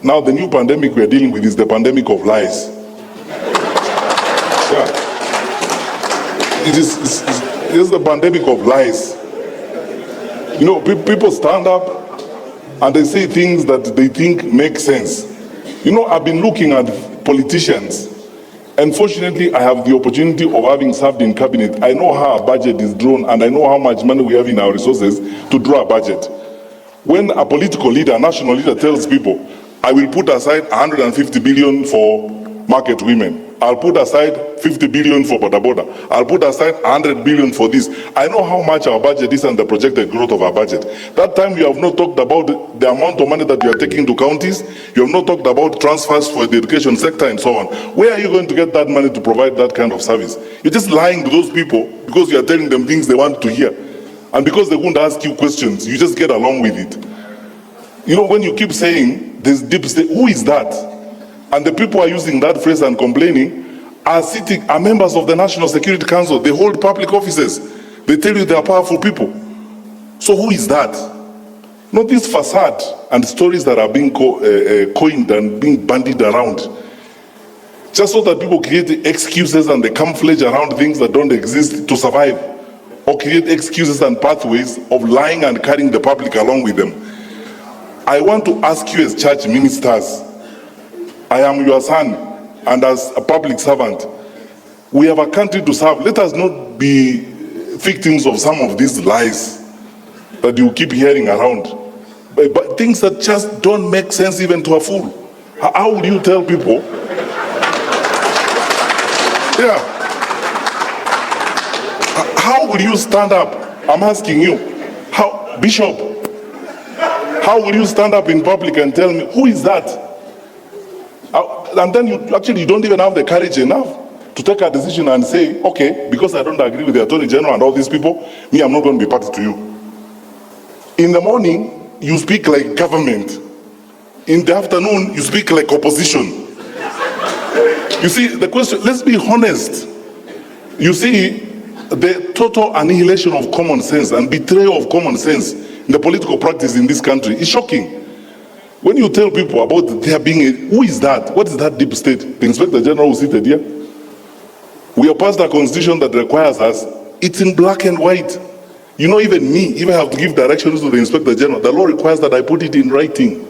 Now the new pandemic we are dealing with is the pandemic of lies. Yeah. It is the pandemic of lies. You know, people stand up and they say things that they think make sense. You know, I've been looking at politicians. Unfortunately, I have the opportunity of having served in cabinet. I know how a budget is drawn, and I know how much money we have in our resources to draw a budget. When a political leader, a national leader tells people, I will put aside 150 billion for market women. I'll put aside 50 billion for boda boda. I'll put aside 100 billion for this. I know how much our budget is and the projected growth of our budget. That time you have not talked about the amount of money that you are taking to counties. You have not talked about transfers for the education sector and so on. Where are you going to get that money to provide that kind of service? You're just lying to those people because you are telling them things they want to hear. And because they won't ask you questions, you just get along with it. You know, when you keep saying there's deep state, who is that? And the people are using that phrase and complaining are members of the National Security Council. They hold public offices. They tell you they are powerful people. So who is that? Not this facade and stories that are being coined and being bandied around, just so that people create excuses and they camouflage around things that don't exist to survive, or create excuses and pathways of lying and carrying the public along with them. I want to ask you as church ministers, I am your son, and as a public servant, we have a country to serve. Let us not be victims of some of these lies that you keep hearing around, but things that just don't make sense even to a fool. How would you tell people? Yeah. How would you stand up? I'm asking you. How, Bishop, how would you stand up in public and tell me, who is that? And then you don't even have the courage enough to take a decision and say, okay, because I don't agree with the Attorney General and all these people, me, I'm not going to be party to you. In the morning, you speak like government. In the afternoon, you speak like opposition. You see, the question, let's be honest. You see, the total annihilation of common sense and betrayal of common sense in the political practice in this country is shocking. When you tell people about there being who is that? What is that deep state? The Inspector General who seated here? We have passed a constitution that requires us, it's in black and white. You know, even me, if I have to give directions to the Inspector General, the law requires that I put it in writing.